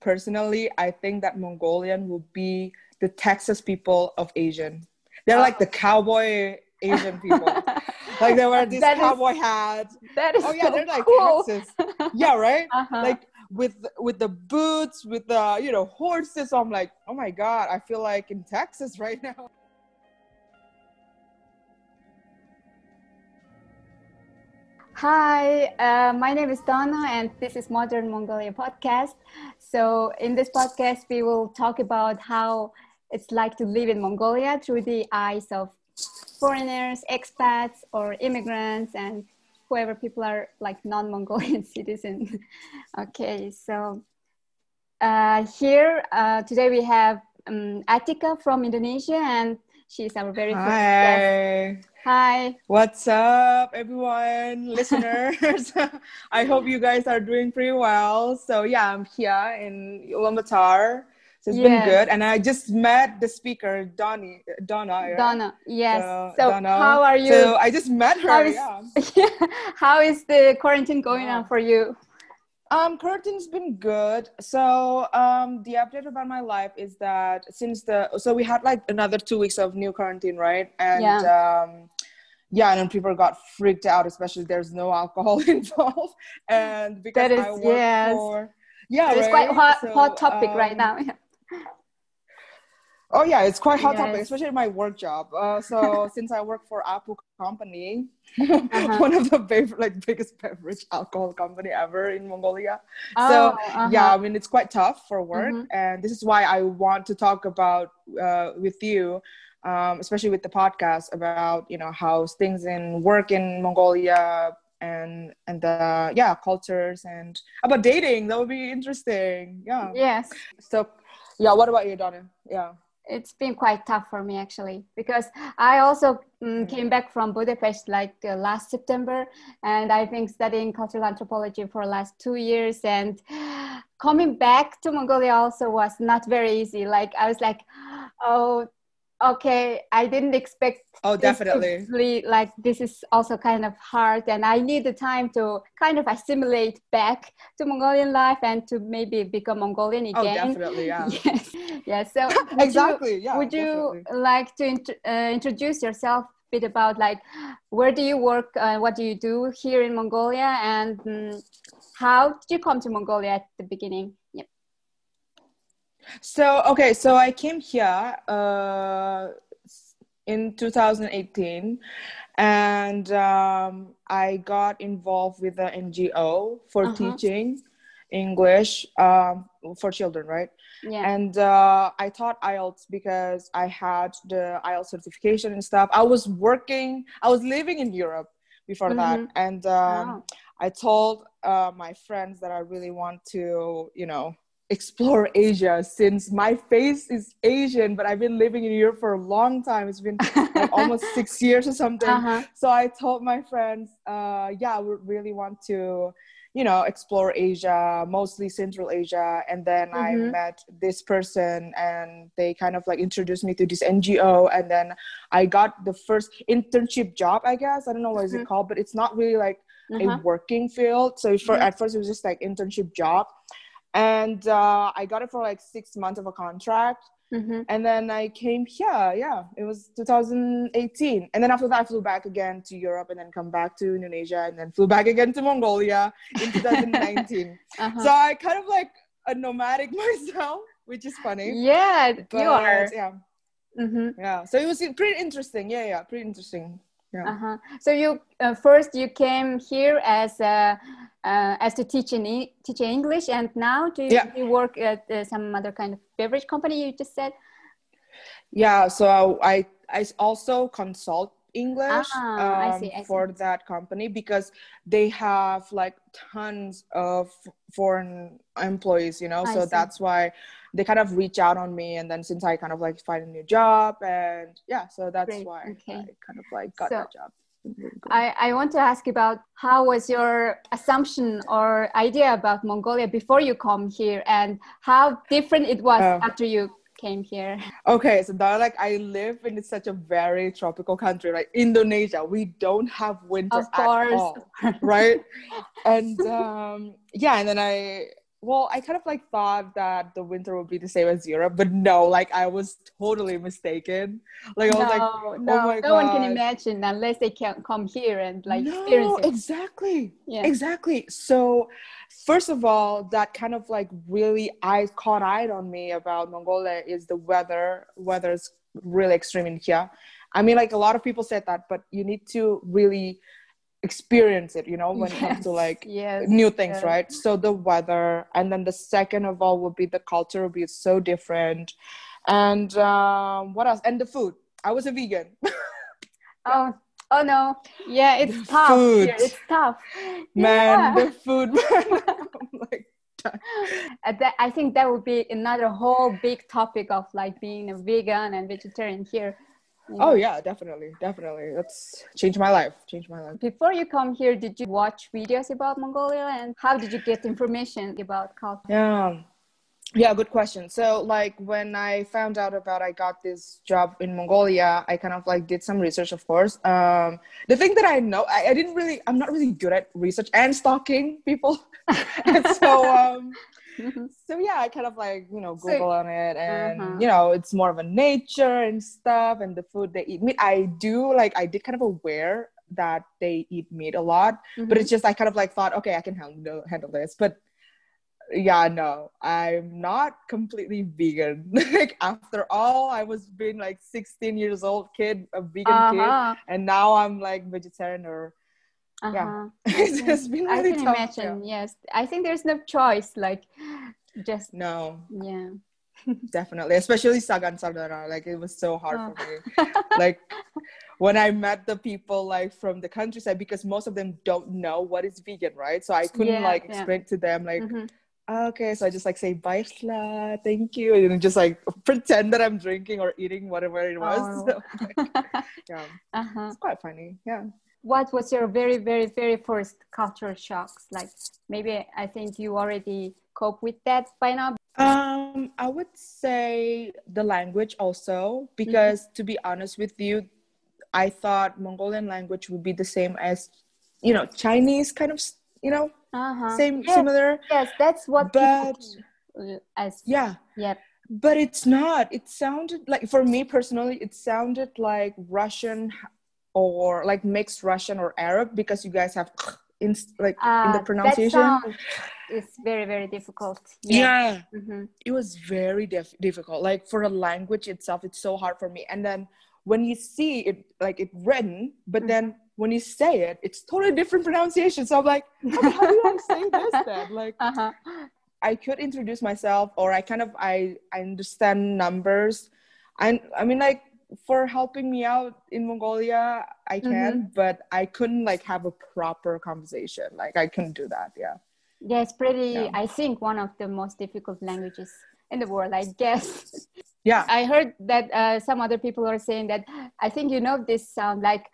personally, I think that Mongolian will be the Texas people of Asian. They're like the cowboy Asian people. Like they wear these cowboy hats. That is so they're like cool. Texas. Yeah, right? Like with the boots, with the horses. So I'm like, oh my God, I feel like in Texas right now. Hi, my name is Donna, and this is Modern Mongolia podcast. So in this podcast, we will talk about how it's like to live in Mongolia through the eyes of foreigners, expats, or immigrants, and whoever people are like non-Mongolian citizens. Okay, so here today we have Atika from Indonesia, and she's our very first guest. Hi. What's up, everyone, listeners? I hope you guys are doing pretty well. So yeah, I'm here in Ulaanbaatar. So it's been good. And I just met the speaker, Donna. Right? Donna, yes. So Donna. How are you? So I just met her, How is the quarantine going on for you? Quarantine's been good. So the update about my life is that so we had like another 2 weeks of new quarantine, right? And and then people got freaked out, especially there's no alcohol involved. And because I work for it's quite hot topic right now. Oh yeah, it's quite hot topic, especially in my work job. So since I work for APU company, one of the biggest beverage alcohol company ever in Mongolia. I mean, it's quite tough for work, and this is why I want to talk about with you, especially with the podcast, about how things in work in Mongolia and the cultures, and about dating. That would be interesting. Yeah. Yes. So yeah, what about you, Donna? Yeah. It's been quite tough for me actually, because I also came back from Budapest last September, and I've been studying cultural anthropology for the last 2 years, and coming back to Mongolia also was not very easy. Like I was like, oh, okay, I didn't expect definitely like this is also kind of hard, and I need the time to kind of assimilate back to Mongolian life and to maybe become Mongolian again. Oh, definitely, yeah. Yes. So would you like to introduce yourself a bit about like where do you work, what do you do here in Mongolia, and how did you come to Mongolia at the beginning? Yep. So I came here in 2018, and I got involved with the NGO for teaching English for children, right? Yeah. And I taught IELTS because I had the IELTS certification and stuff. I was living in Europe before that, and I told my friends that I really want to, explore Asia, since my face is Asian, but I've been living in Europe for a long time. It's been like almost 6 years or something. So I told my friends, I would really want to, explore Asia, mostly Central Asia. And then I met this person, and they kind of like introduced me to this NGO. And then I got the first internship job, I guess. I don't know what is it called, but it's not really like a working field. So at first it was just like internship job. And I got it for like 6 months of a contract. And then I came here. Yeah, it was 2018. And then after that, I flew back again to Europe, and then come back to Indonesia, and then flew back again to Mongolia in 2019. So I kind of like a nomadic myself, which is funny. Yeah, you are. Yeah. Yeah. So it was pretty interesting. Yeah, pretty interesting. Yeah. So you first you came here as to teach English, and now do you work at some other kind of beverage company? You just said. Yeah. So I also consult English I see. for that company, because they have like tons of foreign employees, so that's why they kind of reach out on me. And then since I kind of like find a new job, and so that's why I kind of like got that job. I want to ask about how was your assumption or idea about Mongolia before you come here, and how different it was after you came here. Okay, so that I live in such a very tropical country, like Indonesia. We don't have winter at all, right? And and then well, I kind of like thought that the winter would be the same as Europe, but no, like I was totally mistaken. Like I was like, oh my no one can gosh. imagine unless they can come here and like experience No, it. exactly. Yeah. Exactly. So first of all, that kind of like really caught eye on me about Mongolia is the weather. Weather is really extreme in here. I mean, like a lot of people said that, but you need to really experience it, you know, when it comes to like new things, right? So the weather, and then the second of all would be the culture will be so different. And what else? And the food. I was a vegan. Oh no. Yeah, it's The tough food. here. It's tough. Man, the food. I'm like, I think that would be another whole big topic of like being a vegan and vegetarian here. Oh yeah, definitely. That's changed my life. Before you come here, did you watch videos about Mongolia, and how did you get information about culture? Yeah, good question. So like when I found out about I got this job in Mongolia, I kind of like did some research, of course. The thing that I know, I'm not really good at research and stalking people. And so yeah, I kind of like, you know, Google on it, and you know, it's more of a nature and stuff, and the food they eat meat. I did kind of aware that they eat meat a lot, but it's just I kind of like thought, okay, I can handle this. But yeah, no, I'm not completely vegan. Like after all, I was being like 16 years old kid, a vegan kid, and now I'm like vegetarian or it's just been really tough. I can imagine. Yes, I think there's no choice. Like, just no. Yeah. Definitely, especially Sagan Sardana. Like it was so hard for me. Like when I met the people like from the countryside, because most of them don't know what is vegan, right? So I couldn't explain to them like. Okay, so I just like say baishla, thank you, and just like pretend that I'm drinking or eating whatever it was. So, it's quite funny. Yeah. What was your very, very, very first cultural shocks? Like maybe I think you already cope with that by now. I would say the language also, because to be honest with you, I thought Mongolian language would be the same as, you know, Chinese kind of, you know, similar. Yes, that's what but Yep. But it's not. It sounded like, for me personally, it sounded like Russian or like mixed Russian or Arab, because you guys have in the pronunciation. That sound is very, very difficult. Yeah. It was very difficult. Like for a language itself, it's so hard for me. And then when you see it, like it written, but then when you say it, it's totally different pronunciation. So I'm like, okay, how do I say this then? Like, I could introduce myself, or I understand numbers. I mean, like for helping me out in Mongolia, I can, but I couldn't like have a proper conversation. Like I couldn't do that. Yeah. Yeah, it's pretty, I think, one of the most difficult languages in the world, I guess. Yeah. I heard that some other people are saying that, I think, you know, this sound like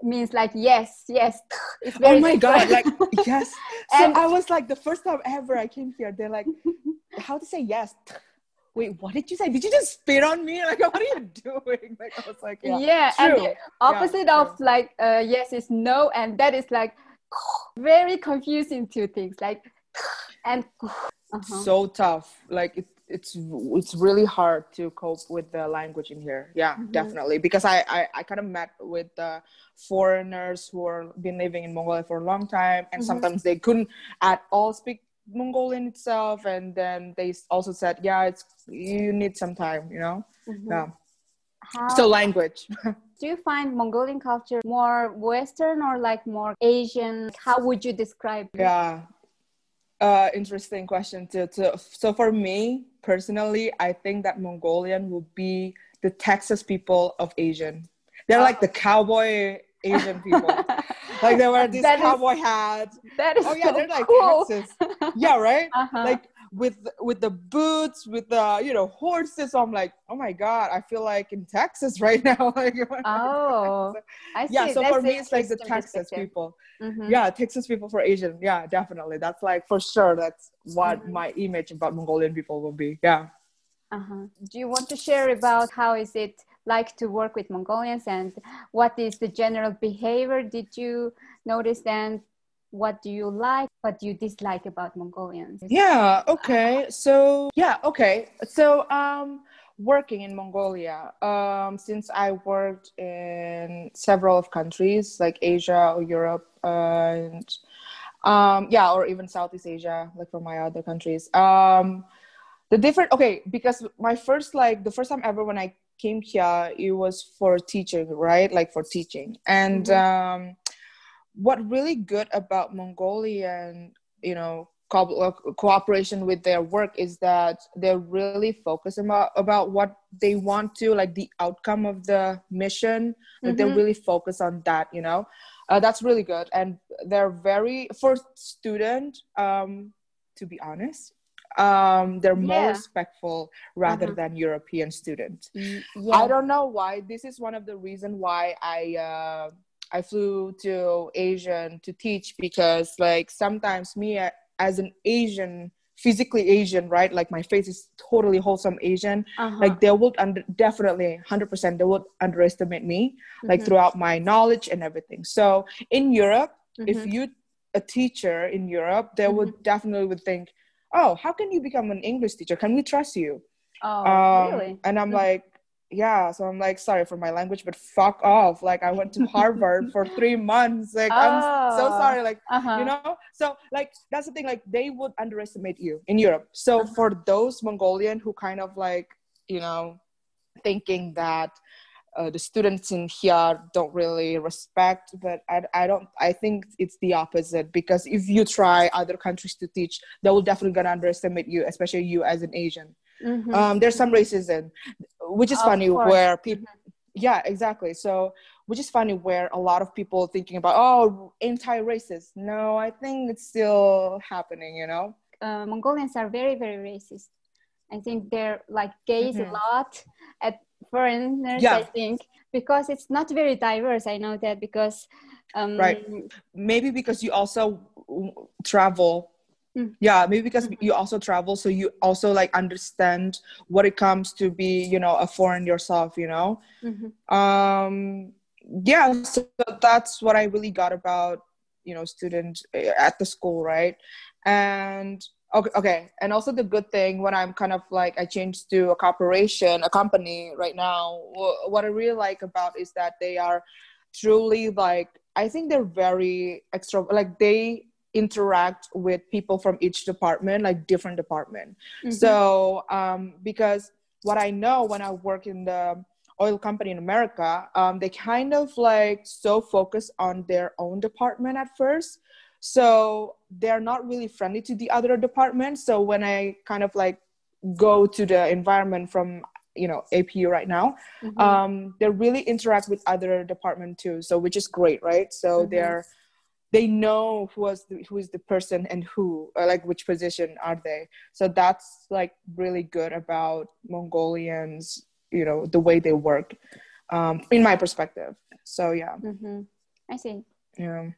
means like yes. It's very God, like yes. So I was like, the first time ever I came here, they're like, how to say yes? Wait, what did you say? Did you just spit on me? Like, what are you doing? Like, I was like, true. And the opposite of like yes is no, and that is like very confusing two things, like and so tough. Like it's really hard to cope with the language in here. Yeah, definitely, because I kind of met with foreigners who are been living in Mongolia for a long time, and sometimes they couldn't at all speak Mongolian itself, and then they also said, you need some time, you know. So language. Do you find Mongolian culture more Western or like more Asian? How would you describe it? Interesting question too. So for me personally, I think that Mongolian will be the Texas people of Asian. They're like the cowboy Asian people. Like they wear these cowboy hats. That is they're like cool. Texas. Yeah, right? Like with the boots, with the, you know, horses. So I'm like, oh my God, I feel like in Texas right now. Like, I see. Yeah, so for me, it's like the Texas people. Yeah, Texas people for Asian. Yeah, definitely. That's like, for sure, that's what my image about Mongolian people will be. Yeah. Do you want to share about how is it like to work with Mongolians, and what is the general behavior did you notice, and what do you like, what do you dislike about Mongolians? Yeah, okay. So, working in Mongolia, since I worked in several of countries like Asia or Europe, and or even Southeast Asia, like from my other countries. Because the first time ever when I came here, it was for teaching, right? Like for teaching. And what really good about Mongolian, cooperation with their work is that they're really focused about what they want to, like the outcome of the mission. Like they're really focused on that, that's really good. And they're very, for student, to be honest, they're more respectful rather than European students. I don't know why. This is one of the reasons why I flew to Asian to teach, because like sometimes me as an Asian, physically Asian, right? Like my face is totally wholesome Asian. Like they would definitely 100% they would underestimate me, like throughout my knowledge and everything. So in Europe, if you a teacher in Europe, they would definitely think, oh, how can you become an English teacher? Can we trust you? Really? And I'm like, yeah. So I'm like, sorry for my language, but fuck off. Like I went to Harvard for 3 months. Like I'm so sorry. Like, so like, that's the thing. Like they would underestimate you in Europe. So for those Mongolian who kind of like, thinking that the students in here don't really respect, but I think it's the opposite, because if you try other countries to teach, they will definitely gonna underestimate you, especially you as an Asian. There's some racism, which is funny, where people, exactly. So, which is funny, where a lot of people thinking about, oh, anti-racist. No, I think it's still happening, Mongolians are very, very racist. I think they're like gaze a lot at foreigners, I think, because it's not very diverse. I know that because right, maybe because you also travel. Maybe because you also travel, so you also like understand what it comes to be, a foreign yourself, so that's what I really got about, students at the school, right? And okay, and also the good thing, when I'm kind of like, I changed to a company right now, what I really like about is that they are truly like, I think they're very extra, like they interact with people from each department, like different department. So because what I know, when I work in the oil company in America, they kind of like so focus on their own department at first, so they're not really friendly to the other departments. So when I kind of like go to the environment from APU right now, they really interact with other department too, so which is great, right? So they know who is the person and who, like which position are they. So that's like really good about Mongolians, the way they work, in my perspective. So yeah. I see. Yeah.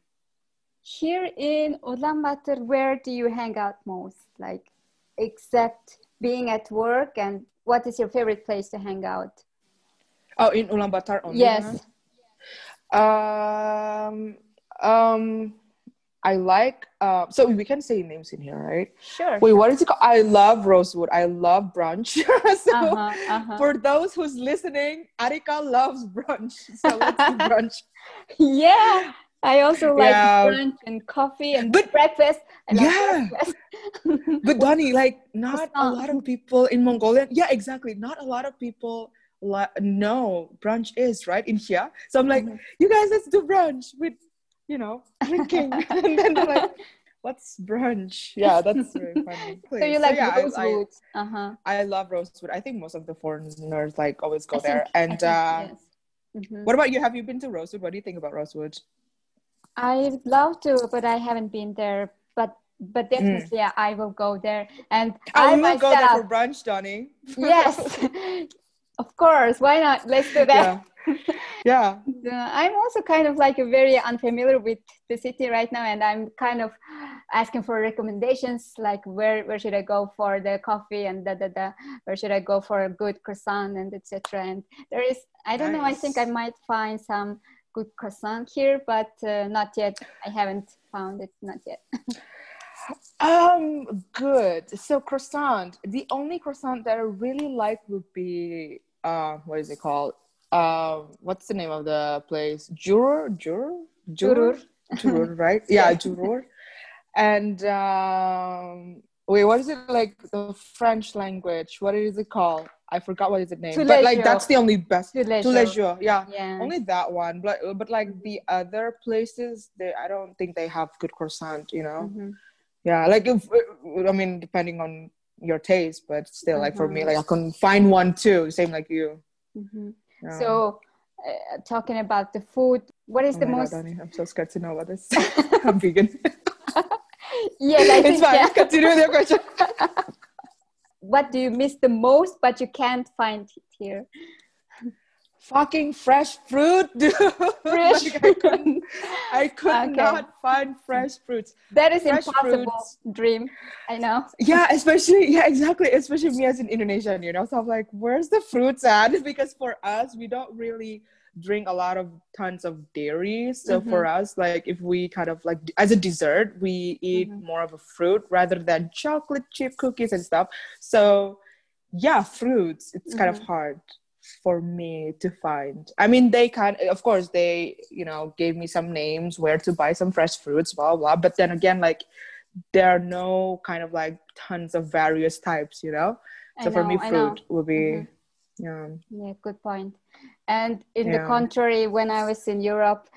Here in Ulaanbaatar, where do you hang out most? Like, except being at work, and what is your favorite place to hang out? Oh, in Ulaanbaatar only? Yes. I like, so we can say names in here, right? Sure. Wait, what is it called? I love Rosewood. I love brunch. So for those who's listening, Atika loves brunch. So let's do brunch. Yeah. I also like brunch and coffee and breakfast. I love breakfast. But Donnie, like not a lot of people in Mongolia. Yeah, exactly. Not a lot of people know brunch is, right, in here. So I'm like, you guys, let's do brunch with, drinking. And then they're like, what's brunch? Yeah, that's very funny. So you like Rosewood? I love Rosewood. I think most of the foreigners like always go there. And yes. What about you? Have you been to Rosewood? What do you think about Rosewood? I'd love to, but I haven't been there. But definitely, I will go there. And I will go there for brunch, Donnie. Yes, of course. Why not? Let's do that. Yeah. I'm also kind of like very unfamiliar with the city right now, and I'm kind of asking for recommendations, like where should I go for the coffee, and where should I go for a good croissant, and etc. And there is, I don't know, I think I might find some good croissant here, but not yet. I haven't found it, not yet. Good. So croissant. The only croissant that I really like would be what is it called? What's the name of the place? Juror, right? Yeah, Juror. And wait, what is it like the French language? What is it called? I forgot what is the name. But like that's the only best. Toulejo. Yeah. Only that one. But like the other places, I don't think they have good croissant, you know. Mm-hmm. Yeah, like I mean, depending on your taste, but still, like for me, like I can find one too, same like you. Mm-hmm. So, talking about the food, what is the most? God, Dani, I'm so scared to know about this. I'm vegan. Yes, I think it's fine. Yeah. Continue with your question. What do you miss the most, but you can't find it here? Fucking fresh fruit, dude. Like I could not find fresh fruits. That is impossible dream. I know. Yeah, exactly. Especially me as an Indonesian, you know. So I'm like, where's the fruits at? Because for us, we don't really drink a lot of tons of dairy. So for us, like if we kind of like as a dessert, we eat more of a fruit rather than chocolate chip cookies and stuff. So yeah, fruits. It's kind of hard for me to find. I mean, of course they, you know, gave me some names where to buy some fresh fruits, blah blah. But then again, like there are no kind of like tons of various types, you know. So for me, fruit would be, yeah, good point. And in the contrary, when I was in Europe,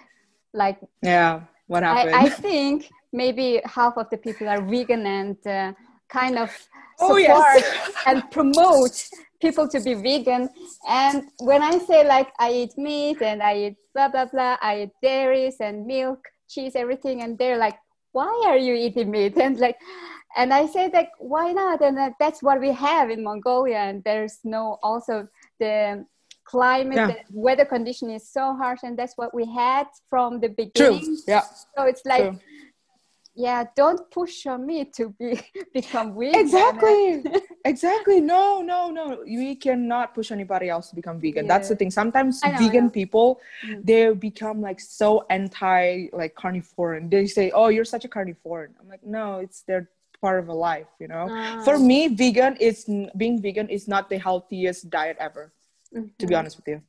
like what happened? I think maybe half of the people are vegan and kind of support and promote people to be vegan. And when I say like I eat meat and I eat blah blah blah, I eat dairies and milk, cheese, everything, and they're like, why are you eating meat? And I say like, why not? And that's what we have in Mongolia, and there's also the climate, the weather condition is so harsh, and that's what we had from the beginning. True. Yeah. So it's like don't push on me to become vegan. Exactly. No. We cannot push anybody else to become vegan. That's the thing. Sometimes vegan people, they become like so anti like carnivore, and they say, oh, you're such a carnivore. I'm like, no, they're part of a life, you know. For me, being vegan is not the healthiest diet ever, to be honest with you,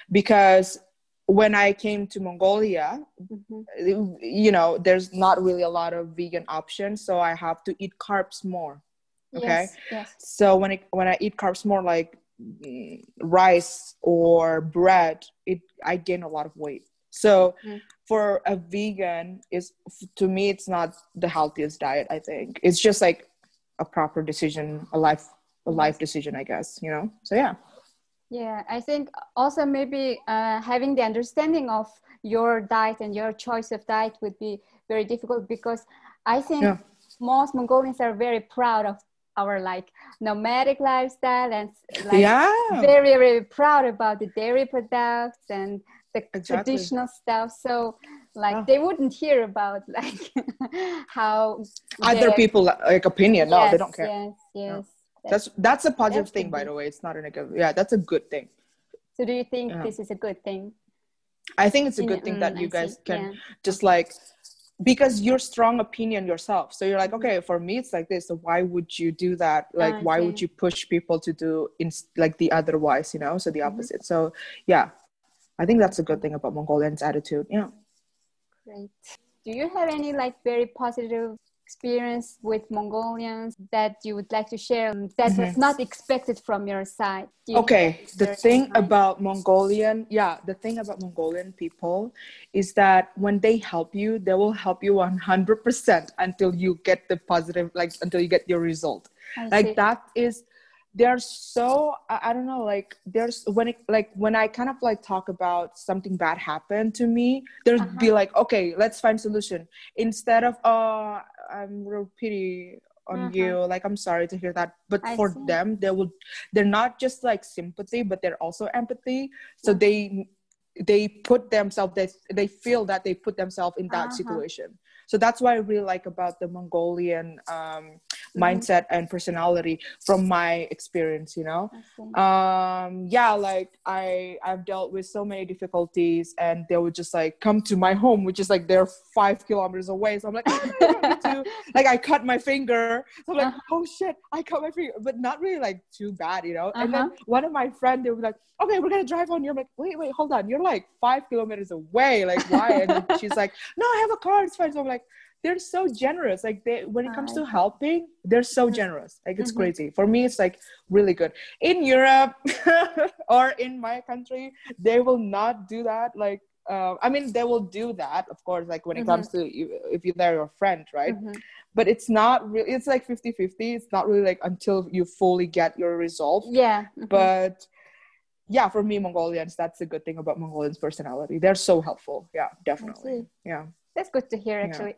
because when I came to Mongolia, you know, there's not really a lot of vegan options, so I have to eat carbs more. Okay. Yes. So when I eat carbs more, like rice or bread, I gain a lot of weight. So for a vegan, to me, it's not the healthiest diet. I think it's just like a proper decision, a life decision, I guess. You know. So yeah. Yeah, I think also maybe having the understanding of your diet and your choice of diet would be very difficult, because I think most Mongolians are very proud of our like nomadic lifestyle and like very, very proud about the dairy products and the traditional stuff. So like they wouldn't hear about like how other people like opinion. No, they don't care. Yes. That's a positive thing, by the way. It's not a negative. Yeah, that's a good thing. So do you think this is a good thing? I think it's a good thing that you guys can just like, because you're strong opinion yourself. So you're like, okay, for me, it's like this. So why would you do that? Like, why would you push people to do like the otherwise, you know? So the opposite. So yeah, I think that's a good thing about Mongolians' attitude. Yeah. Great. Do you have any like very positive experience with Mongolians that you would like to share that was not expected from your side? The thing about Mongolian people is that when they help you, they will help you 100% until you get the positive, like until you get your result. They're so, I don't know, like there's when I kind of like talk about something bad happened to me, there'd be like, okay, let's find solution, instead of I'm real pity on you, like I'm sorry to hear that. But for them, they're not just like sympathy, but they're also empathy. So they put themselves, they feel that they put themselves in that situation. So that's what I really like about the Mongolian mindset and personality from my experience, you know. Yeah, like I've dealt with so many difficulties, and they would just like come to my home, which is like they're 5 kilometers away. So I'm like, oh, no, you don't need to. Like I cut my finger. So I'm like, oh shit, I cut my finger, but not really like too bad, you know. And then one of my friends, they were like, okay, we're gonna drive on you. I'm like, wait, hold on, you're like 5 kilometers away. Like why? And then she's like, no, I have a car, it's fine. So I'm like, they're so generous. Like when it comes to helping, they're so generous. Like it's crazy. For me, it's like really good. In Europe or in my country, they will not do that. Like, I mean, they will do that, of course, like when it comes to if they're your friend, right? But it's not really, it's like 50-50. It's not really like until you fully get your resolve. Yeah. But yeah, for me, Mongolians, that's a good thing about Mongolians' personality. They're so helpful. Yeah, definitely. Yeah. That's good to hear, actually.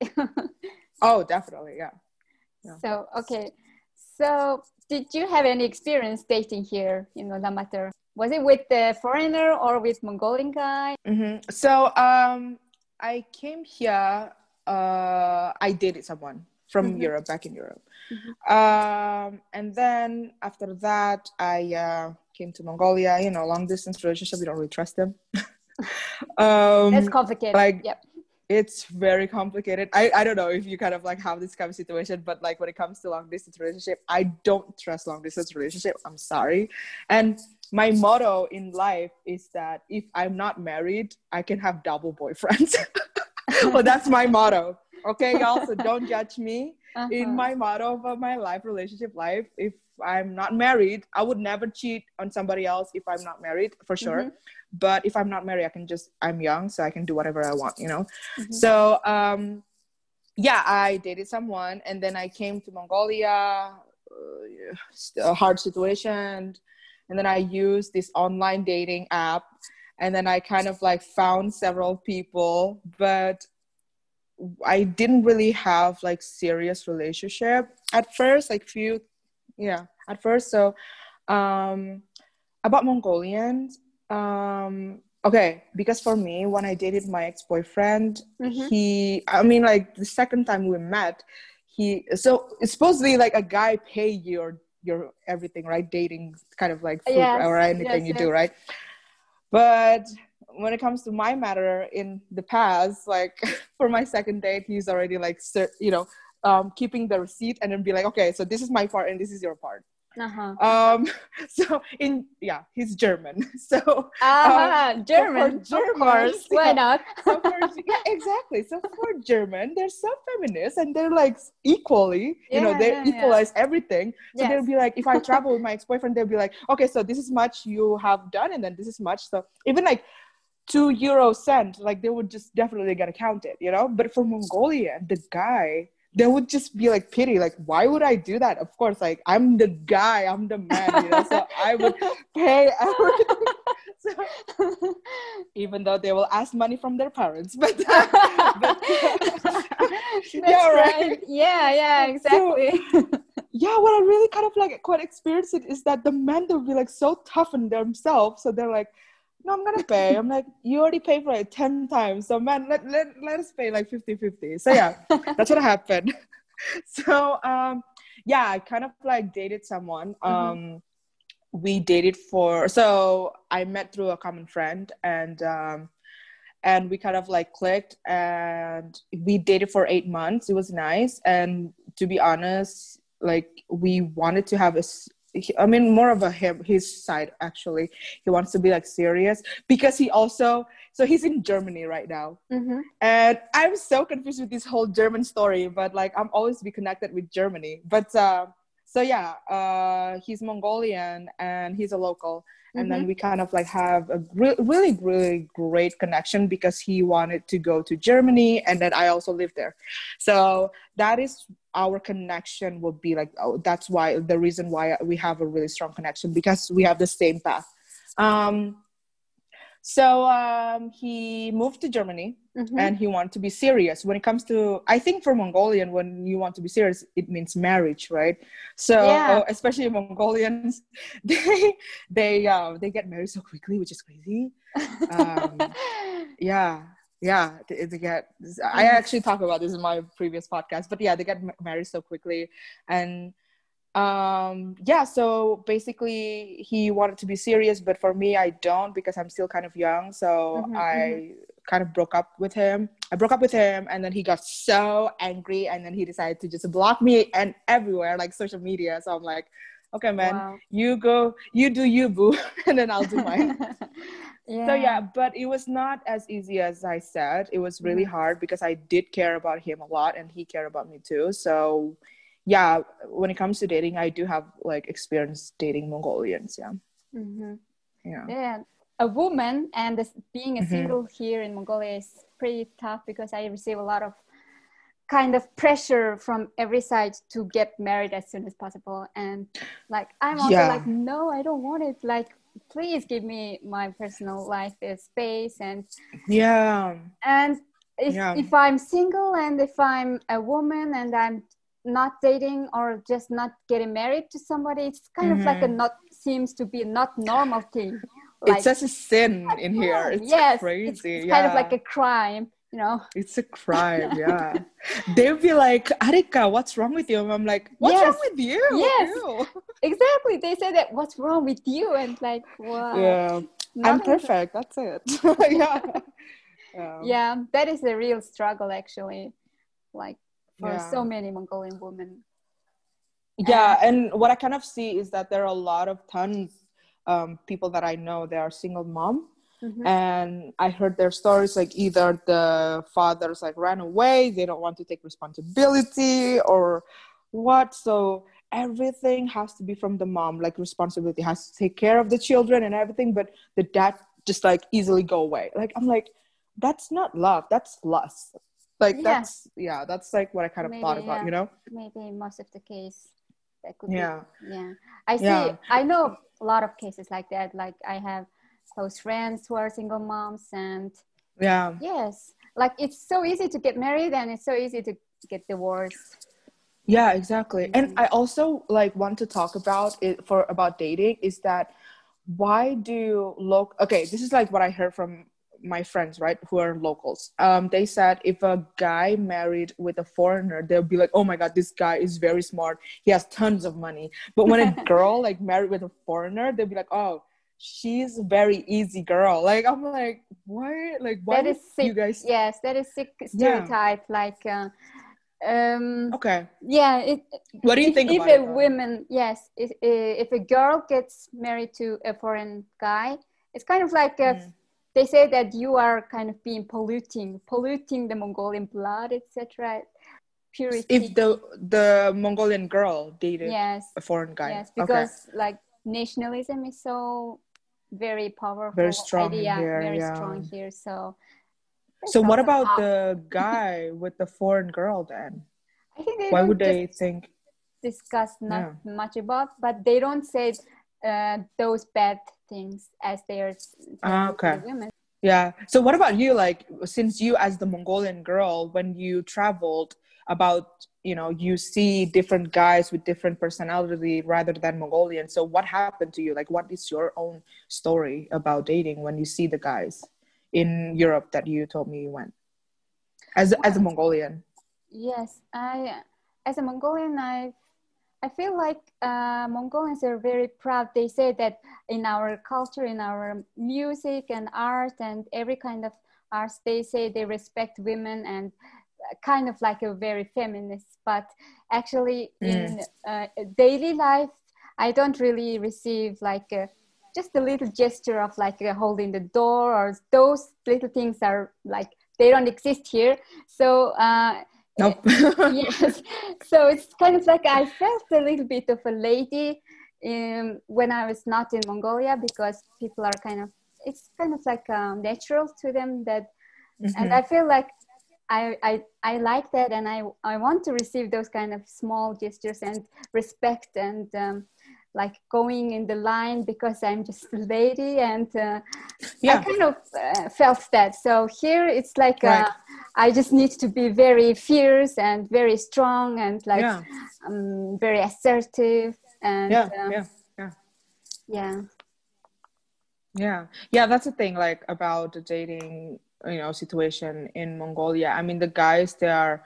Oh, definitely. Yeah. So, okay. So, did you have any experience dating here in Ulaanbaatar? Was it with the foreigner or with Mongolian guy? So, I came here, I dated someone from Europe, back in Europe. And then after that, I came to Mongolia, you know, long distance relationship. We don't really trust them. That's complicated. Like, it's very complicated. I don't know if you kind of like have this kind of situation, but like when it comes to long distance relationship, I don't trust long distance relationship. I'm sorry. And my motto in life is that if I'm not married, I can have double boyfriends. Well, that's my motto. Okay, y'all. So don't judge me. In my motto of my life, relationship life, if I'm not married, I would never cheat on somebody else if I'm not married, for sure. But if I'm not married, I'm young, so I can do whatever I want, you know? So, yeah, I dated someone, and then I came to Mongolia, a hard situation. And then I used this online dating app, and then I kind of like found several people, but I didn't really have like serious relationship at first, like at first. So, about Mongolians, okay, because for me, when I dated my ex-boyfriend, like the second time we met, so it's supposedly like a guy pay your everything, right? Dating kind of like food or anything you do, right? But when it comes to my matter in the past, like for my second date, he's already like, you know, keeping the receipt and then be like, okay, so this is my part and this is your part. So he's German. So German, so of course. Why not? Exactly. So for German, they're so feminist and they're like equally, you know, they equalize everything. So they'll be like, if I travel with my ex-boyfriend, they'll be like, okay, so this is much you have done, and then this is much. So even like 2 euro cent, like they would just definitely get accounted, you know. But for Mongolian, the guy, they would just be like pity, like why would I do that? Of course, like I'm the guy, I'm the man, you know, so I would pay everything. So, even though they will ask money from their parents, but that's right. Yeah, exactly. So, yeah, what I really kind of like quite experienced it is that the men, they'll be like so tough on themselves, so they're like, no, I'm gonna pay. I'm like, you already paid for it 10 times, so man, let us pay like 50-50. So yeah, that's what happened. So yeah, I kind of like dated someone. We dated so I met through a common friend, and we kind of like clicked, and we dated for 8 months. It was nice, and to be honest, like we wanted to have more of his side, actually. He wants to be like serious because he's in Germany right now. And I'm so confused with this whole German story, but like I'm always be connected with Germany. But so yeah, he's Mongolian and he's a local. And then we kind of like have a really, really great connection because he wanted to go to Germany, and then I also lived there. So that is our connection would be like, that's why the reason why we have a really strong connection, because we have the same path. So he moved to Germany and he wanted to be serious. When it comes to, I think for Mongolian, when you want to be serious, it means marriage, right? So especially Mongolians, they get married so quickly, which is crazy. Yeah. yeah, they get, I actually talk about this in my previous podcast, but yeah, they get married so quickly. And yeah, so basically he wanted to be serious, but for me I don't, because I'm still kind of young. So I kind of broke up with him. And then he got so angry, and then he decided to just block me and everywhere, like social media. So I'm like, okay, man, Wow. you go, you do you, boo. And then I'll do mine. Yeah. So yeah, but it was not as easy as I said. It was really hard, because I did care about him a lot, and he cared about me too. So yeah, when it comes to dating, I do have like experience dating Mongolians. Yeah. Yeah, a woman and being a single here in Mongolia is pretty tough, because I receive a lot of kind of pressure from every side to get married as soon as possible. And like, I'm also like, no, I don't want it. Like, please give me my personal life space. And if I'm single, and if I'm a woman, and I'm not dating or just not getting married to somebody, it's kind of like seems to be a not normal thing. Like, it's such a sin in here. It's crazy. It's kind of like a crime, you know. It's a crime. Yeah. They'll be like, Atika, what's wrong with you? And I'm like, what's wrong with you? Yes. Exactly. They say that, what's wrong with you? And like, wow. Yeah. I'm perfect. That's it. Yeah, that is a real struggle, actually, like, for so many Mongolian women. Yeah, and what I kind of see is that there are a lot of people that I know, they are single mom. And I heard their stories, like either the fathers like ran away, they don't want to take responsibility or what. So everything has to be from the mom, like responsibility has to take care of the children and everything, but the dad just like easily go away. Like, I'm like, that's not love, that's lust. Like, that's like what I kind of thought about, you know? Maybe most of the case that could be. I know a lot of cases like that. Like, I have close friends who are single moms, and like, it's so easy to get married, and it's so easy to get divorced. Yeah, exactly. And I also like want to talk about about dating, is that why do this is like what I heard from my friends, right, who are locals. They said if a guy married with a foreigner, they'll be like, oh my god, this guy is very smart, he has tons of money. But when a girl like married with a foreigner, they'll be like, oh, she's a very easy girl. Like, I'm like, what? Like, why that is sick. You guys? Yes, that is sick stereotype. Like, okay. Yeah. What do you think about it? Women, yes. If a girl gets married to a foreign guy, it's kind of like they say that you are kind of being polluting the Mongolian blood, etc. Purity. If the Mongolian girl dated a foreign guy. Yes, because like nationalism is so very powerful, very strong idea, here, very strong here. So what about the guy with the foreign girl then? I think why would they think discuss not much about, but they don't say those bad things as they are telling the women. Yeah. So what about you? Like, since you as the Mongolian girl, when you traveled, about, you know, you see different guys with different personality rather than Mongolian. So what happened to you? Like, what is your own story about dating when you see the guys in Europe that you told me you went as a Mongolian? Yes, as a Mongolian, I feel like Mongolians are very proud. They say that in our culture, in our music and art and every kind of arts, they say they respect women and kind of like a very feminist. But actually in daily life, I don't really receive like just a little gesture of like holding the door, or those little things are like, they don't exist here. So nope. Yes. So it's kind of like I felt a little bit of a lady when I was not in Mongolia, because people are kind of, it's kind of like natural to them that, and I feel like I like that, and I want to receive those kind of small gestures and respect and like going in the line because I'm just a lady, and I kind of felt that. So here it's like I just need to be very fierce and very strong and like very assertive and yeah, that's the thing, like about dating situation in Mongolia. I mean, the guys, they are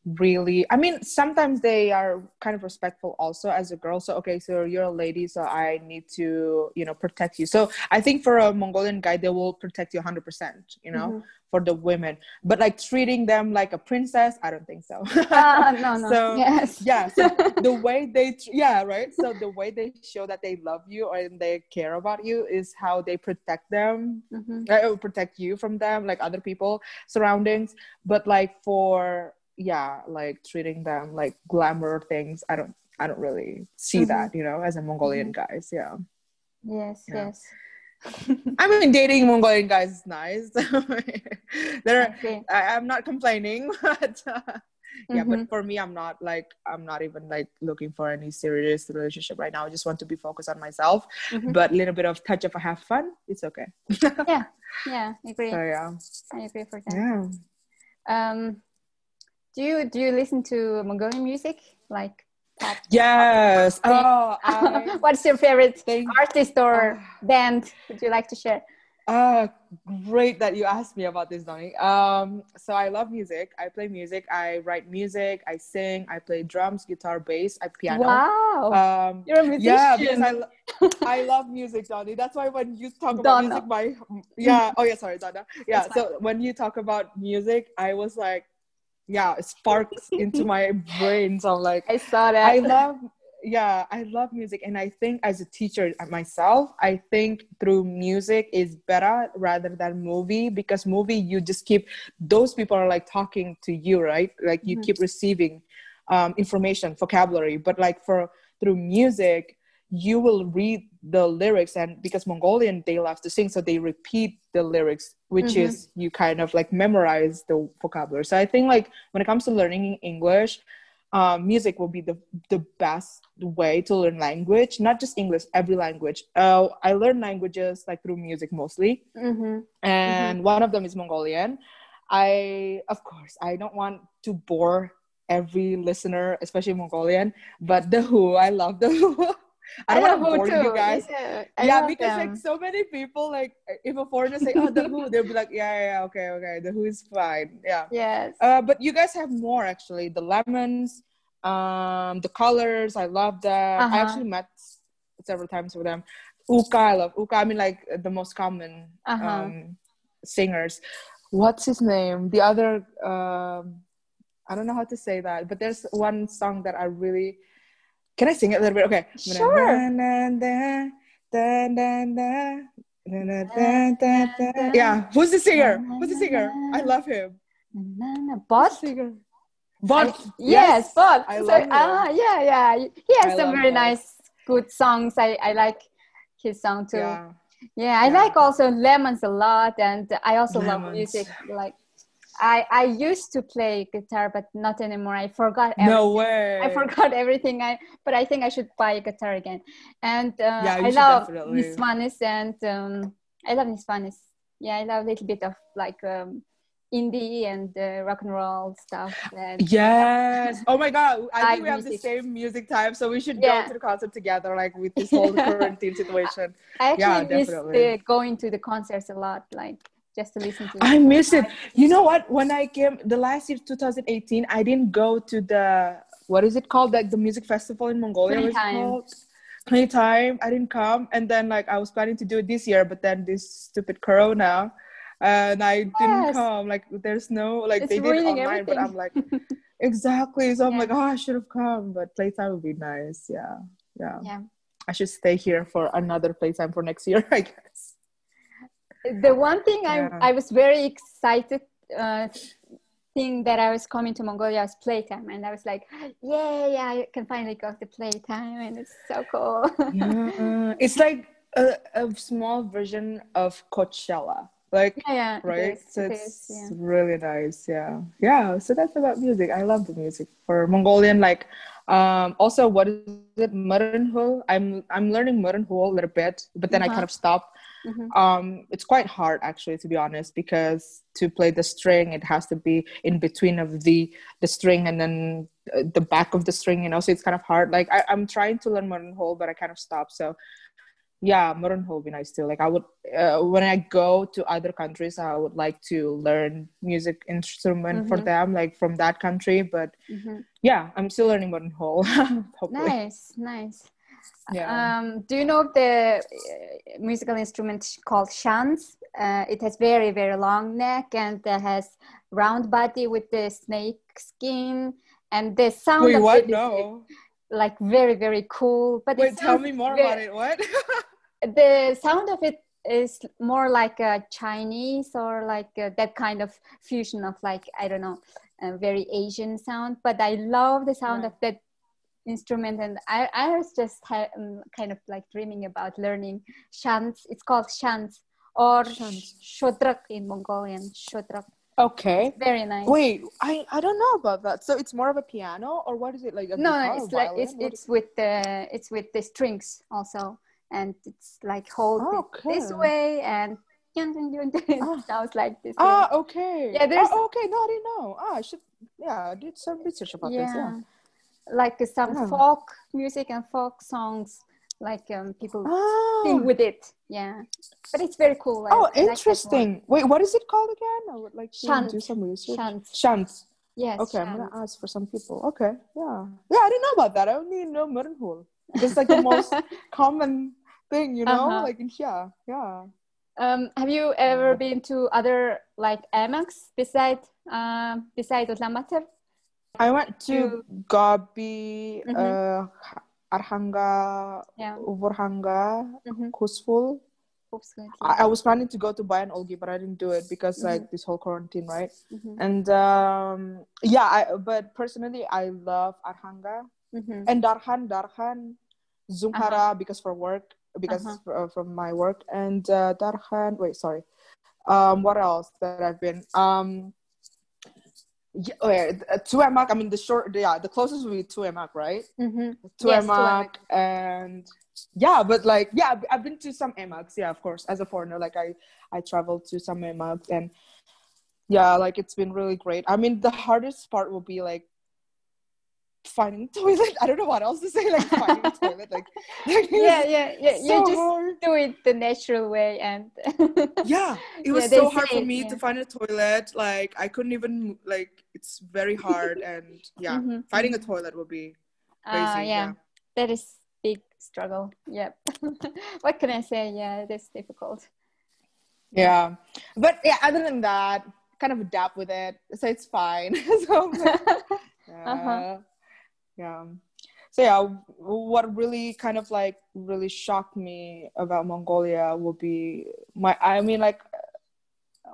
really, I mean, sometimes they are kind of respectful also as a girl. So okay, so you're a lady, so I need to protect you. So I think for a Mongolian guy, they will protect you 100%, for the women. But like treating them like a princess, I don't think so. No. So yes. yeah, so the way they right, so the way they show that they love you or they care about you is how they protect them, protect you from them, like other people surroundings. But like for like treating them like glamour things, I don't really see that, as a Mongolian guys. Yes. I mean, dating Mongolian guys is nice. I'm not complaining, but but for me, I'm not even like looking for any serious relationship right now. I just want to be focused on myself, but a little bit of touch if I have fun, it's okay. I agree. So I agree for that. Do you listen to Mongolian music, like pop? Yes. What's your favorite artist or band? Would you like to share? Great that you asked me about this, Donnie. So I love music. I play music. I write music. I sing. I play drums, guitar, bass. I piano. Wow. You're a musician. Yeah, because I love music, Donnie. That's why when you talk about music, sorry, Donna. Yeah. So when you talk about music, I was like, it sparks into my brain. So I'm like, I saw that. I love music. And I think as a teacher myself, I think through music is better rather than movie, because movie, you just keep, those people are like talking to you, right? Like you keep receiving information, vocabulary. But like through music, you will read the lyrics, and because Mongolian, they love to sing, so they repeat the lyrics, which is you kind of like memorize the vocabulary. So I think like when it comes to learning English, music will be the best way to learn language, not just English, every language. I learn languages like through music mostly, and one of them is Mongolian. Of course, I don't want to bore every listener, especially Mongolian, but the Who, I love the Who. I don't want to bore you guys. Because like so many people, like if a foreigner say, "Oh, the Who," they'll be like, okay, the Who is fine." Yeah. Yes. But you guys have more actually. The Lemons, the Colors. I love that. I actually met several times with them. Uka, I love Uka. I mean, like the most common singers. What's his name? The other. I don't know how to say that, but there's one song that I really. Can I sing it a little bit? Okay. Sure. Yeah. Who's the singer? I love him. Bot? Bot. Yes, Bot. I love him. He has some very nice, good songs. I like his song too. I like also Lemons a lot, and I also love music. Like I used to play guitar, but not anymore. I forgot everything. No way. I forgot everything. But I think I should buy a guitar again. And I love Nisvanis, and I love Nisvanis. Yeah, I love a little bit of like indie and rock and roll stuff. And, yes. Oh my God. I think we have the same music type, so we should go to the concert together, like with this whole quarantine situation. I actually miss going to the concerts a lot, like just to listen to. I miss it. You know what? When I came the last year, 2018, I didn't go to the, what is it called? Like the music festival in Mongolia. What's it called? Playtime. I didn't come, and then like I was planning to do it this year, but then this stupid Corona. And I didn't come. Like there's no, like they did online, everything. But I'm like, exactly. So I'm like, I should have come. But Playtime would be nice. Yeah. I should stay here for another Playtime for next year, I guess. The one thing I was very excited thing that I was coming to Mongolia was Playtime, and I was like, I can finally go to Playtime, and it's so cool. It's like a small version of Coachella. Like, right? So it's really nice. Yeah. So that's about music. I love the music for Mongolian. Like, also, what is it? Murrenhul. I'm learning Murrenhul a little bit, but then I kind of stopped. It's quite hard actually, to be honest, because to play the string, it has to be in between of the string and then the back of the string. So it's kind of hard. Like I'm trying to learn Murrenhul, but I kind of stopped. So. yeah, modern will be nice too. Like I would, when I go to other countries, I would like to learn music instrument for them, like from that country. But yeah, I'm still learning modern whole. Hopefully. Nice. Yeah. Do you know the musical instrument called shans? It has very, very long neck and has round body with the snake skin, and the sound Wait, of what? it is No. like very, very cool. But it Wait, tell sounds me more very, about it. What? the sound of it is more like a Chinese or like that kind of fusion of like, I don't know, a very Asian sound. But I love the sound of that instrument, and I was just kind of like dreaming about learning shans. It's called shans or shodrak in Mongolian. Shodrak. Okay. It's very nice. Wait, I don't know about that. So it's more of a piano, or what is it, like a guitar or It's like violin? it's with the strings also, and it's like hold this way and it sounds like this way. Okay. Yeah, there's okay. No, I didn't know. I should, I did some research about this. Yeah. Like some folk music and folk songs, like people sing with it. Yeah, but it's very cool. Interesting. Like wait, what is it called again? I would like to do some research. Shant. Yes. Okay, I'm gonna ask for some people. Okay, yeah. I didn't know about that. I only know Murunhul. It's like the most common thing, like in here. Yeah. Have you ever been to other like AMAX beside Ulaanbaatar? I went to Gobi, Arhanga, Uvorhanga, Kusful. I was planning to go to Bayan Olgi, but I didn't do it because like this whole quarantine, right? And but personally, I love Arhanga and Darhan, Zumhara because for work, from my work, and Darhan. Wait, sorry. What else that I've been? Tuemak. I mean, the closest would be Tuemak, right? Tuemak, and but like, I've been to some emaks, of course, as a foreigner. Like I traveled to some emaks, and like it's been really great. I mean, the hardest part will be like finding toilet. I don't know what else to say. Like finding toilet, like you just hard. do it the natural way, and it was so hard for me to find a toilet. Like I couldn't even, like, it's very hard, and finding a toilet will be crazy. That is big struggle. What can I say? It is difficult. But other than that, kind of adapt with it, so it's fine. So what really kind of like really shocked me about Mongolia will be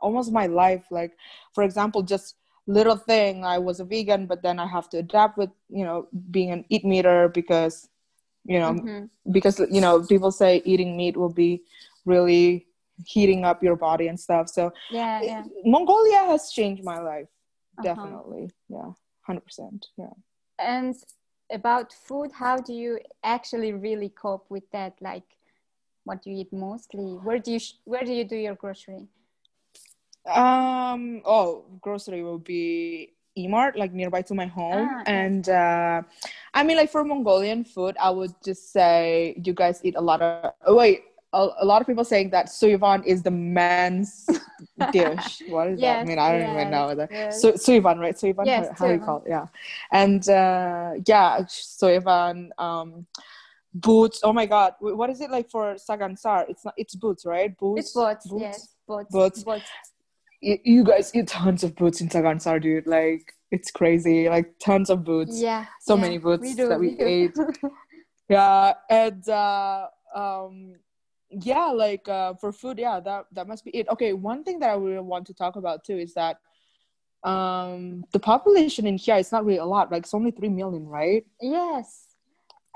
almost my life. Like, for example, just little thing, I was a vegan, but then I have to adapt with being an eat meater because people say eating meat will be really heating up your body and stuff. So Mongolia has changed my life, definitely. 100%. And about food, how do you actually really cope with that? Like, what do you eat mostly? Where do you do your grocery? Grocery will be E-Mart, like nearby to my home. And I mean, like for Mongolian food, I would just say you guys eat a lot of a lot of people saying that suivan is the man's dish. What does that mean? I don't even know. Suivan, right? Suivan, yes, how do you call it? And suivan, boots. Oh my god, what is it like for Sagansar? It's boots, right? Boots. It's boots. Yes, boots. You guys eat tons of boots in Sagansar, dude. Like, it's crazy. Like, tons of boots. So many boots that we ate. And for food, that must be it. Okay, one thing that I really want to talk about too is that the population in here is not really a lot. Like, it's only 3 million, right? Yes.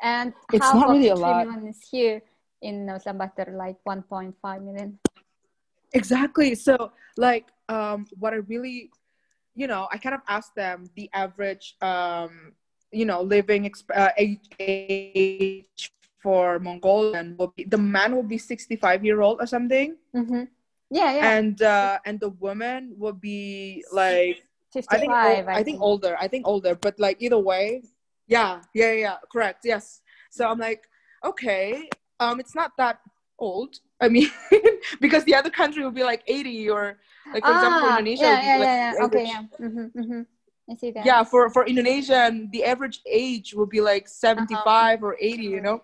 And it's not really a lot. 3 million is here in Ulaanbaatar, like 1.5 million. Exactly. So, like, what I really, I kind of asked them the average, living age for Mongolian will be, the man will be 65-year-old or something. And the woman will be like 55. I think older, but like either way, correct, yes. So I'm like, okay, it's not that old. I mean, because the other country would be like 80, or like, for example, Indonesia would be like Okay, I see that. Yeah, for Indonesia, the average age would be like 75 or 80, you know.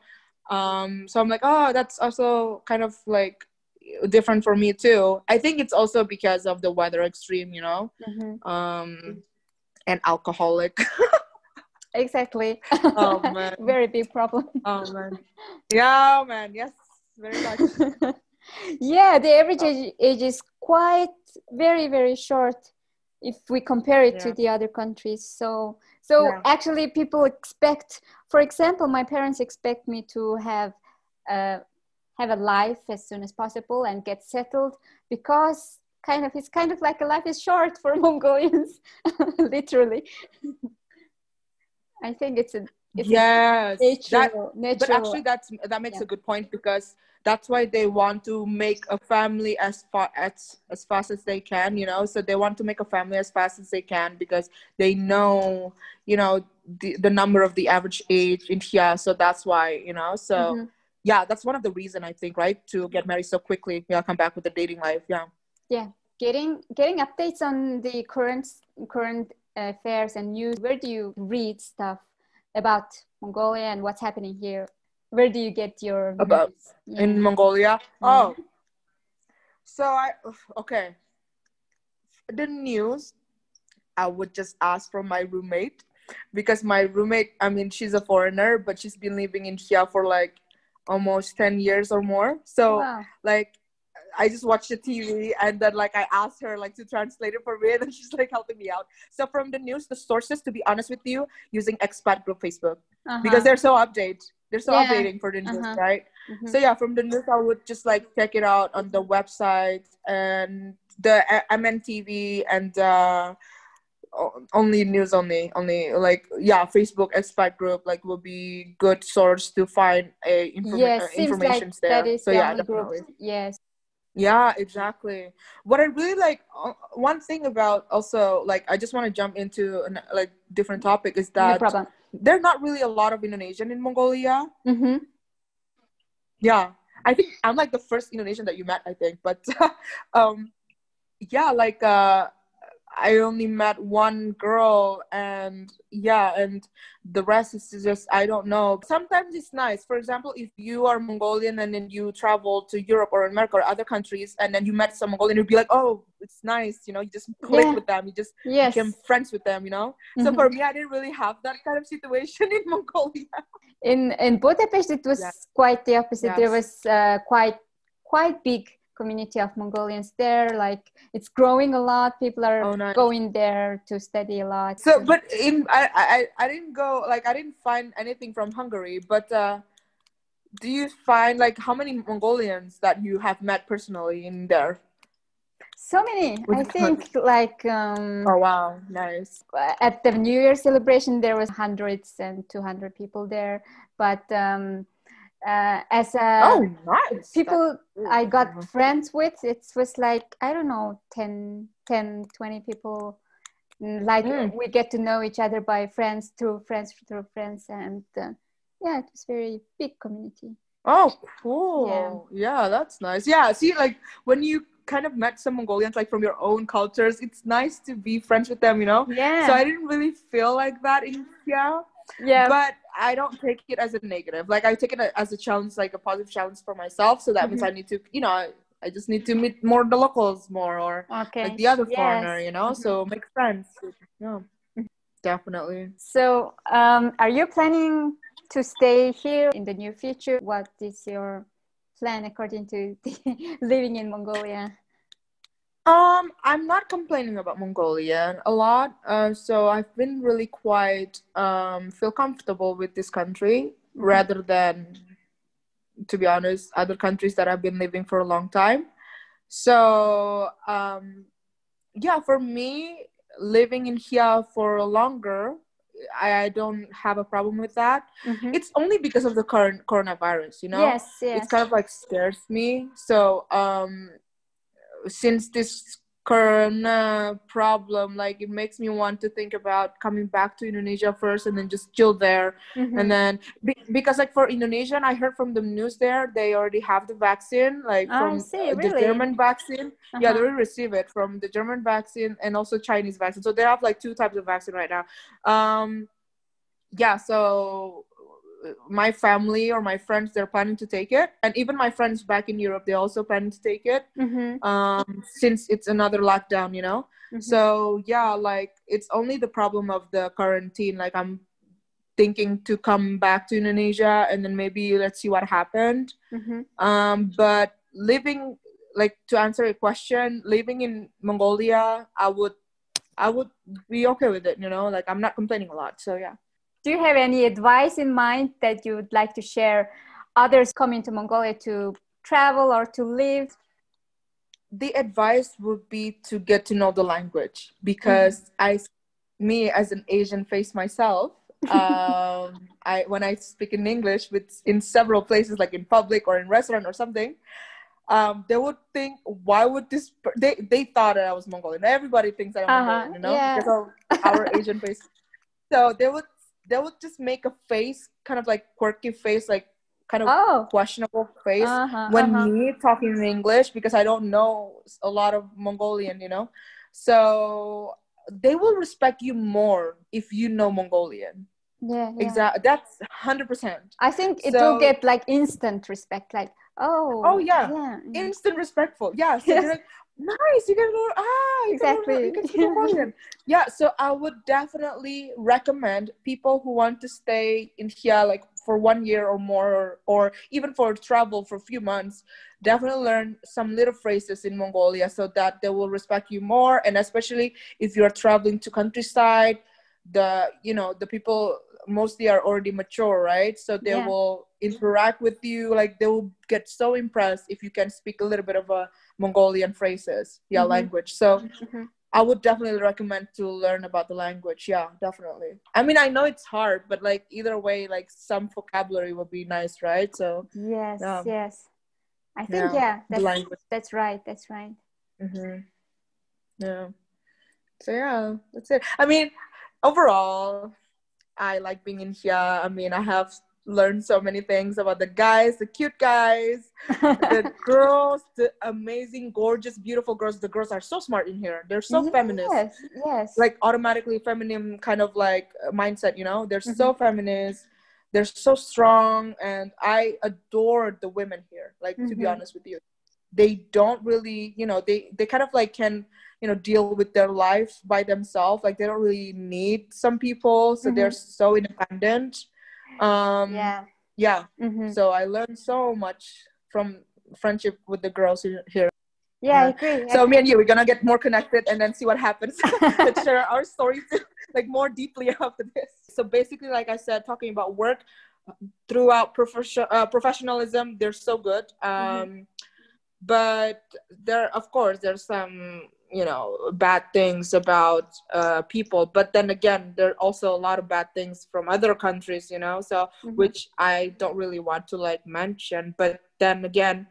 So I'm like, oh, that's also kind of like different for me too. I think it's also because of the weather extreme, you know. And alcoholic. Exactly. Oh man. Very big problem. Oh man. Yeah, man. Yes, very much. Yeah, the average age is quite very, very short if we compare it to the other countries. So actually people expect, for example, my parents expect me to have a life as soon as possible and get settled, because it's kind of like a life is short for Mongolians, literally. I think it's natural. But actually that makes a good point, because that's why they want to make a family as fast as they can, you know. So they want to make a family as fast as they can, because they know, you know, the number of the average age in here. So that's why, you know. So yeah, that's one of the reason, I think, right, to get married so quickly. Yeah, come back with the dating life. Yeah, getting updates on the current affairs and news. Where do you read stuff about Mongolia and what's happening here? Where do you get your about news? In Mongolia? Oh, so okay. The news, I would just ask from my roommate, because my roommate, I mean, she's a foreigner, but she's been living in here for like almost 10 years or more. So like, I just watch the TV, and then like I asked her like to translate it for me, and then she's like helping me out. So from the news, the sources, to be honest with you, using expat group Facebook, because they're so updating for the news, right? So yeah, from the news I would just like check it out on the website and the MNTV, and only news only like Facebook expat group like will be good source to find information like there. That is so yeah, definitely. Yes. Yeah, exactly. What I really like, one thing about also, like, I just want to jump into like different topic, is that no problem. There are not really a lot of Indonesian in Mongolia. Yeah, I think I'm like the first Indonesian that you met, I think. But yeah, like I only met one girl, and the rest is just, I don't know. Sometimes it's nice. For example, if you are Mongolian and then you travel to Europe or America or other countries, and then you met some Mongolian, you'd be like, oh, it's nice, you know, you just click with them, you just become friends with them, you know. So for me, I didn't really have that kind of situation in Mongolia. In Budapest, it was quite the opposite. There was quite big community of Mongolians there. Like, it's growing a lot. People are going there to study a lot. So, but I didn't go, like, I didn't find anything from Hungary, but do you find, like, how many Mongolians that you have met personally in there? So many. I think like oh wow, nice. At the New Year celebration there was hundreds and 200 people there, but as nice. people I got friends with, it was like, I don't know, 10 20 people, like we get to know each other by friends through friends, and yeah, it was very big community. Oh, cool. Yeah, that's nice. Yeah, see, like, when you kind of met some Mongolians, like, from your own cultures, it's nice to be friends with them, you know. So I didn't really feel like that in but I don't take it as a negative. Like, I take it as a challenge, like a positive challenge for myself. So that means I need to, you know, I just need to meet more the locals more, or like the other foreigner, you know. So make friends. Yeah, definitely. So are you planning to stay here in the near future? What is your plan according to living in Mongolia? I'm not complaining about Mongolia a lot. So I've been really quite feel comfortable with this country rather than, to be honest, other countries that I've been living for a long time. So yeah, for me, living in here for longer, I don't have a problem with that. It's only because of the current coronavirus, you know. It's kind of like scares me. So since this corona problem, like it makes me want to think about coming back to Indonesia first and then just chill there. And then because like for Indonesia, and I heard from the news there, they already have the vaccine, like from the German vaccine. Yeah, they will receive it from the German vaccine and also Chinese vaccine. So they have like 2 types of vaccine right now. Yeah, so my family or my friends, they're planning to take it, and even my friends back in Europe, they also planning to take it. Since it's another lockdown, you know. So yeah, like it's only the problem of the quarantine. Like I'm thinking to come back to Indonesia and then maybe let's see what happened. But living, like to answer your question, living in Mongolia, I would be okay with it, you know. Like I'm not complaining a lot. So yeah. Do you have any advice in mind that you would like to share others coming to Mongolia to travel or to live? The advice would be to get to know the language, because me as an Asian face myself, when I speak in English in several places, like in public or in restaurant or something, they would think, why would this they thought that I was Mongolian. Everybody thinks that I'm Mongolian, you know, because of our Asian face. So they would just make a face, kind of like quirky face, like kind of questionable face when me talking in English, because I don't know a lot of Mongolian, you know. So they will respect you more if you know Mongolian. Yeah. Exactly. That's 100%. I think it will get like instant respect, like yeah. Instant respectful. Yeah. So they're like, nice, you can learn. You can speak Mongolian. Yeah. So I would definitely recommend people who want to stay in here like for 1 year or more, or even for travel for a few months, definitely learn some little phrases in Mongolia so that they will respect you more. And especially if you're traveling to countryside, the people mostly are already mature, right? So they will interact with you, like they will get so impressed if you can speak a little bit of a Mongolian phrases, language. So I would definitely recommend to learn about the language. Yeah, definitely. I mean, I know it's hard, but like either way, like some vocabulary would be nice, right? So yes. I think that's right. Yeah. So yeah, that's it. I mean, overall, I like being in here. I mean, I have learned so many things about the guys, the cute guys, the girls, the amazing, gorgeous, beautiful girls. The girls are so smart in here. They're so feminist. Yes. Like automatically feminine kind of like mindset, you know? They're so feminist. They're so strong. And I adore the women here, like, to be honest with you. They don't really, you know, they kind of like can, you know, deal with their life by themselves. Like they don't really need some people. So they're so independent. So I learned so much from friendship with the girls here. I agree. So me and you, we're gonna get more connected and then see what happens. Let's share our stories like more deeply after this. So basically, like I said, talking about work throughout professionalism, they're so good. But there's some, you know, bad things about people, but then again, there are also a lot of bad things from other countries, you know, so which I don't really want to like mention. But then again,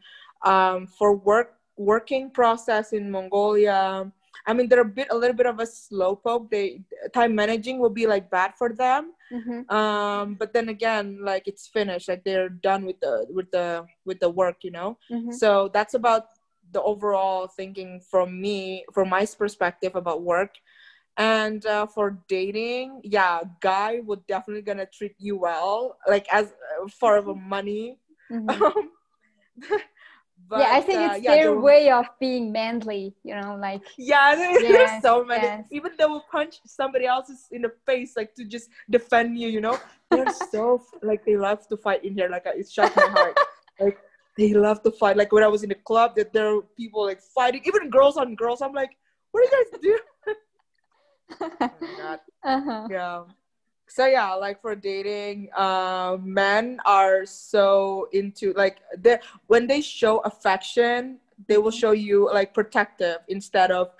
for working process in Mongolia, I mean, they're a little bit of a slowpoke. Time managing will be like bad for them. But then again, like it's finished, like they're done with the work, you know. So that's about the overall thinking from my perspective about work. And for dating, guy would definitely gonna treat you well, like as far of money. But I think it's their way of being manly, you know, like there's so many. Even they will punch somebody else's in the face, like to just defend you, you know. They're so like they love to fight in here. Like it shocked my heart. Like they love to fight. Like when I was in the club, that there are people like fighting, even girls on girls. I'm like, what do you guys do? Oh my God. Yeah. So yeah, like for dating, men are so into like when they show affection, they will show you like protective instead of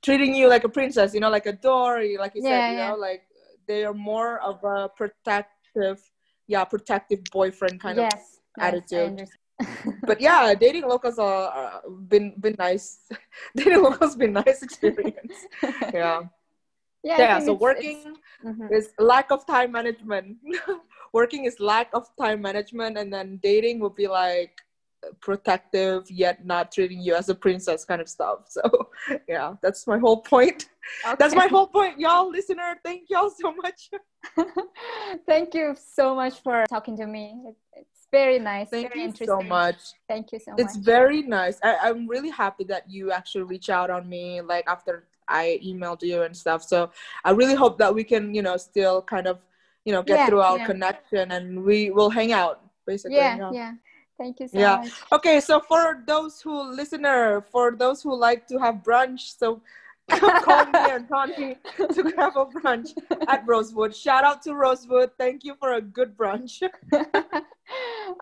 treating you like a princess, you know, like a dory, like you said, you know, like they are more of a protective boyfriend kind of attitude. But yeah, dating locals are been nice. Dating locals been nice experience. Yeah. Yeah, I Yeah. think So working mm-hmm. is lack of time management. Working is lack of time management, and then dating would be like protective yet not treating you as a princess kind of stuff. So yeah, that's my whole point. Okay. That's my whole point, y'all. Listener, thank y'all so much. Thank you so much for talking to me. It's very nice. Thank very you interesting. so much. Thank you so much. It's very nice. I'm really happy that you actually reach out on me like after I emailed you and stuff. So I really hope that we can, still kind of, get through our connection, and we will hang out basically. Yeah. Thank you so much. Okay, so for those who like to have brunch, so call me and Tony to grab a brunch at Rosewood. Shout out to Rosewood. Thank you for a good brunch.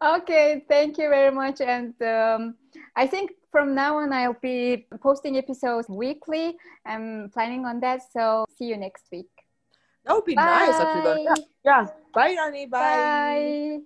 Okay, thank you very much. And I think from now on I'll be posting episodes weekly. I'm planning on that. So see you next week. That would be nice, actually. Yeah. Bye, Rani. Bye. Bye.